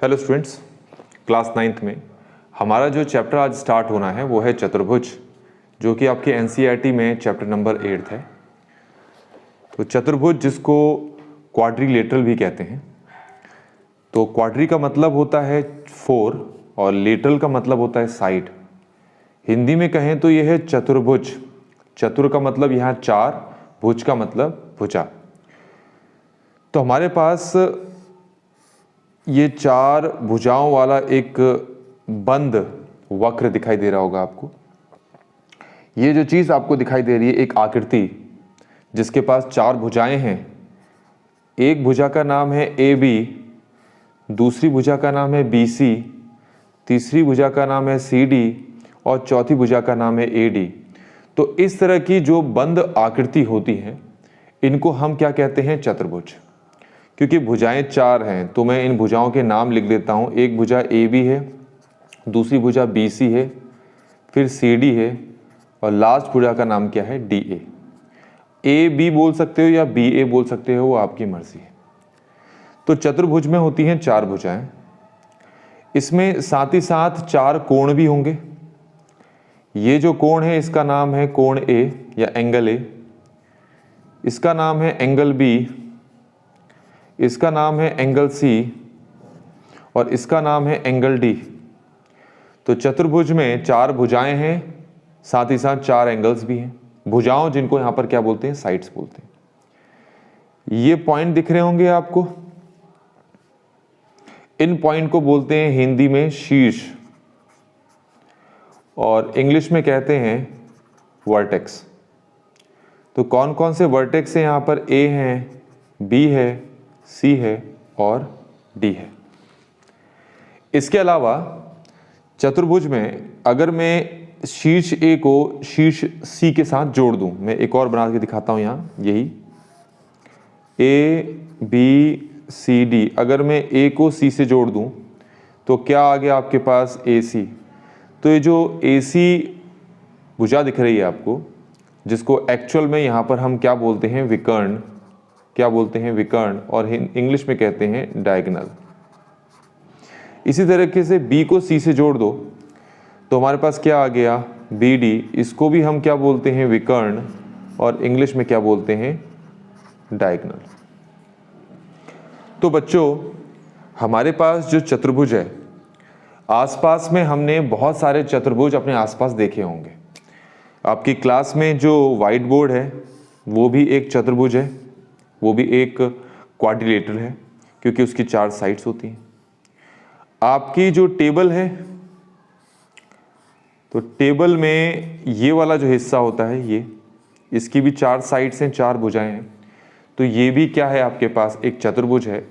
Hello students, class 9th में हमारा जो चैप्टर आज स्टार्ट होना है वो है चतुर्भुज, जो कि आपके एनसीईआरटी में चैप्टर नंबर 8 है। तो चतुर्भुज जिसको क्वाड्रिलेटरल भी कहते हैं। तो क्वाड्री का मतलब होता है 4 और लेटरल का मतलब होता है साइड। हिंदी में कहें तो यह है चतुर्भुज। चतुर का मतलब यहाँ 4, भुज का मतलब भुजा। तो हमारे पास ये 4 भुजाओं वाला एक बंद वक्र दिखाई दे रहा होगा आपको। ये जो चीज़ आपको दिखाई दे रही है, एक आकृति जिसके पास 4 भुजाएं हैं। एक भुजा का नाम है AB, दूसरी भुजा का नाम है BC, तीसरी भुजा का नाम है CD और चौथी भुजा का नाम है AD। तो इस तरह की जो बंद आकृति होती हैं, इनको हम क्या कहते हैं? चतुर्भुज। क्योंकि भुजाएं 4 हैं तो मैं इन भुजाओं के नाम लिख देता हूँ। एक भुजा AB है, दूसरी भुजा BC है, फिर CD है और लास्ट भुजा का नाम क्या है? DA। AB बोल सकते हो या BA बोल सकते हो, वो आपकी मर्जी है। तो चतुर्भुज में होती हैं 4 भुजाएं। इसमें साथ ही साथ 4 कोण भी होंगे। ये जो कोण है इसका नाम है कोण A या एंगल A, इसका नाम है एंगल B, इसका नाम है एंगल C और इसका नाम है एंगल D। तो चतुर्भुज में 4 भुजाएं हैं, साथ ही साथ 4 एंगल्स भी हैं। भुजाओं जिनको यहां पर क्या बोलते हैं? साइड्स बोलते हैं। ये पॉइंट दिख रहे होंगे आपको। इन पॉइंट को बोलते हैं हिंदी में शीर्ष और इंग्लिश में कहते हैं वर्टेक्स। तो कौन कौन से वर्टेक्स हैं यहां पर? A है, B है, C है और D है। इसके अलावा चतुर्भुज में अगर मैं शीर्ष A को शीर्ष C के साथ जोड़ दूं, मैं एक और बना के दिखाता हूं यहां, यही A B C D। अगर मैं A को C से जोड़ दूं तो क्या आ गया आपके पास? AC। तो ये जो AC भुजा दिख रही है आपको, जिसको एक्चुअल में यहां पर हम क्या बोलते हैं? विकर्ण। क्या बोलते हैं? विकर्ण। और इंग्लिश में कहते हैं डायगोनल। इसी तरीके से B को C से जोड़ दो तो हमारे पास क्या आ गया? BD। इसको भी हम क्या बोलते हैं? विकर्ण और इंग्लिश में क्या बोलते हैं? डायगोनल। तो बच्चों, हमारे पास जो चतुर्भुज है, आसपास में हमने बहुत सारे चतुर्भुज अपने आसपास देखे होंगे। आपकी क्लास में जो व्हाइट बोर्ड है वो भी एक चतुर्भुज है, वो भी एक क्वाड्रिलेटरल है क्योंकि उसकी 4 साइड्स होती हैं। आपकी जो टेबल है, तो टेबल में ये वाला जो हिस्सा होता है, ये इसकी भी 4 साइड्स हैं, 4 भुजाएं हैं। तो ये भी क्या है? आपके पास एक चतुर्भुज है।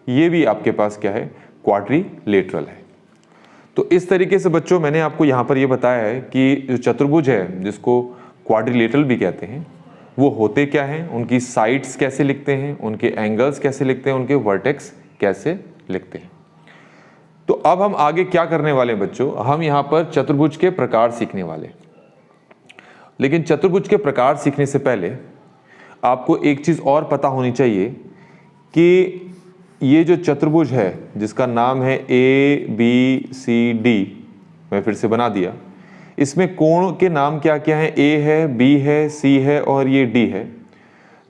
ये भी आपके पास क्या है? क्वाड्रिलेटरल है। तो इस तरीके से बच्चों मैंने आपको यहाँ पर ये बताया है कि जो चतुर्भुज है, जिसको क्वाड्रिलेटरल भी कहते हैं, वो होते क्या हैं, उनकी साइड्स कैसे लिखते हैं, उनके एंगल्स कैसे लिखते हैं, उनके वर्टेक्स कैसे लिखते हैं। तो अब हम आगे क्या करने वाले हैं बच्चों? हम यहाँ पर चतुर्भुज के प्रकार सीखने वाले। लेकिन चतुर्भुज के प्रकार सीखने से पहले आपको एक चीज और पता होनी चाहिए कि ये जो चतुर्भुज है जिसका नाम है ABCD, मैं फिर से बना दिया, इसमें कोण के नाम क्या क्या है? A है, B है, C है और ये D है।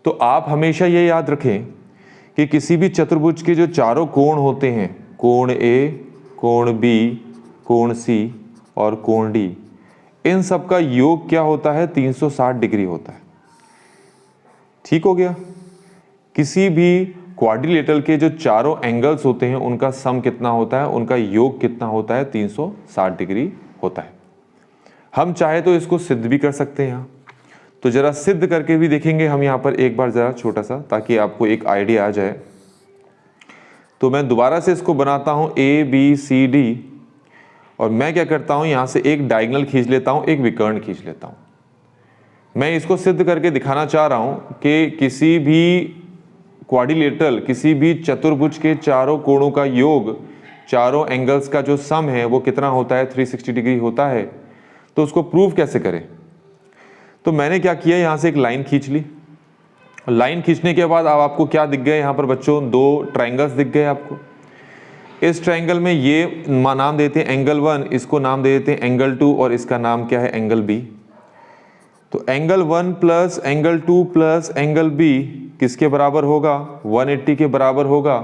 तो आप हमेशा ये याद रखें कि किसी भी चतुर्भुज के जो चारों कोण होते हैं, कोण A, कोण B, कोण C और कोण D, इन सब का योग क्या होता है? 360 डिग्री होता है। ठीक हो गया? किसी भी क्वाड्रिलेटरल के जो चारों एंगल्स होते हैं उनका सम कितना होता है? उनका योग कितना होता है? 360 डिग्री होता है। हम चाहे तो इसको सिद्ध भी कर सकते हैं यहाँ। तो जरा सिद्ध करके भी देखेंगे हम यहाँ पर एक बार, जरा छोटा सा, ताकि आपको एक आइडिया आ जाए। तो मैं दोबारा से इसको बनाता हूँ ABCD और मैं क्या करता हूँ, यहाँ से एक डायगोनल खींच लेता हूँ, एक विकर्ण खींच लेता हूँ। मैं इसको सिद्ध करके दिखाना चाह रहा हूँ कि किसी भी क्वाड्रिलेटरल, किसी भी चतुर्भुज के चारों कोणों का योग, चारों एंगल्स का जो सम है वो कितना होता है? 360 डिग्री होता है। तो उसको प्रूव कैसे करें? तो मैंने क्या किया, यहाँ से एक लाइन खींच ली। लाइन खींचने के बाद अब आपको क्या दिख गया यहाँ पर बच्चों? 2 ट्रायंगल्स दिख गए आपको। इस ट्रायंगल में ये नाम देते हैं एंगल 1, इसको नाम दे देते हैं एंगल 2 और इसका नाम क्या है एंगल बी। तो angle 1 plus angle 2 plus angle B किसके बराबर होगा? 180 के बराबर होगा,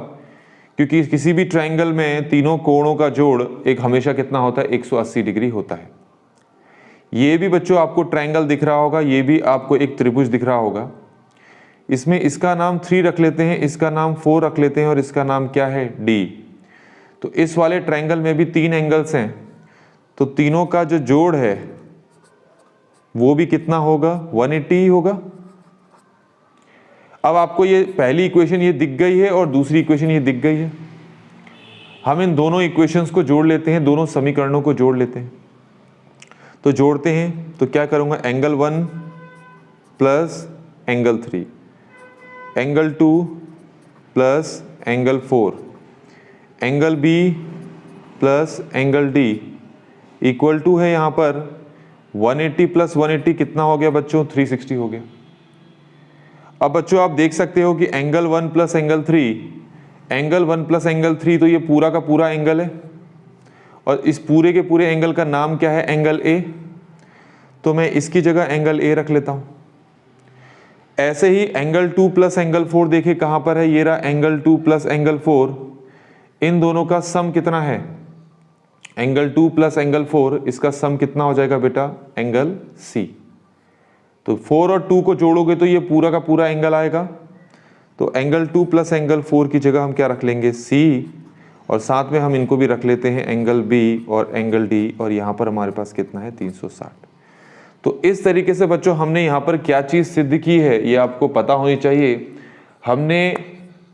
क्योंकि किसी भी ट्रायंगल में तीनों कोणों का जोड़ एक हमेशा कितना होता है? 180 डिग्री होता है। ये भी बच्चों आपको ट्रायंगल दिख रहा होगा, ये भी आपको एक त्रिभुज दिख रहा होगा। इसमें इसका नाम 3 रख लेते हैं, इसका नाम 4 रख लेते हैं और इसका नाम क्या है? डी। तो इस वाले ट्रायंगल में भी 3 एंगल्स हैं, तो तीनों का जो जोड़ है वो भी कितना होगा? 180 ही होगा। अब आपको ये पहली इक्वेशन ये दिख गई है और दूसरी इक्वेशन ये दिख गई है। हम इन दोनों इक्वेशंस को जोड़ लेते हैं, दोनों समीकरणों को जोड़ लेते हैं। तो जोड़ते हैं तो क्या करूंगा? Angle 1 plus angle 3, angle 2 plus angle 4, angle B plus angle D equal to है यहाँ पर 180 प्लस 180 कितना हो गया बच्चों? 360 हो गया। अब बच्चों आप देख सकते हो कि angle 1 plus angle 3, angle 1 plus angle 3, तो ये पूरा का पूरा एंगल है और इस पूरे के पूरे एंगल का नाम क्या है? Angle A. तो मैं इसकी जगह एंगल ए रख लेता हूं। ऐसे ही एंगल 2 प्लस एंगल 4 देखिए कहां पर है? ये रहा एंगल 2 प्लस एंगल 4। इन दोनों का सम कितना है? एंगल 2 प्लस एंगल 4, इसका सम कितना हो जाएगा बेटा? Angle C. तो 4 और 2 को जोड़ोगे तो ये पूरा का पूरा एंगल आएगा। तो एंगल 2 प्लस एंगल 4 की जगह हम क्या रख लेंगे? सी, और साथ में हम इनको भी रख लेते हैं एंगल बी और एंगल डी, और यहाँ पर हमारे पास कितना है? 360। तो इस तरीके से बच्चों हमने यहाँ पर क्या चीज़ सिद्ध की है ये आपको पता होनी चाहिए। हमने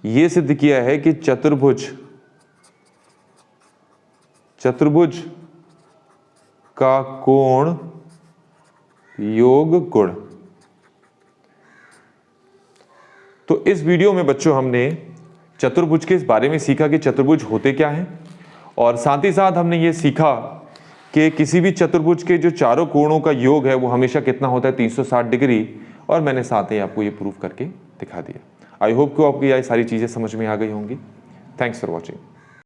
ये सिद्ध किया है कि चतुर्भुज का कोण योग गुण। तो इस वीडियो में बच्चों हमने चतुर्भुज के इस बारे में सीखा कि चतुर्भुज होते क्या हैं, और साथ ही साथ हमने ये सीखा कि किसी भी चतुर्भुज के जो चारों कोणों का योग है वो हमेशा कितना होता है? 360 डिग्री, और मैंने साथ ही आपको ये प्रूफ करके दिखा दिया। आई होप कि आपको ये सारी चीज़ें समझ में आ गई होंगी। Thanks for watching.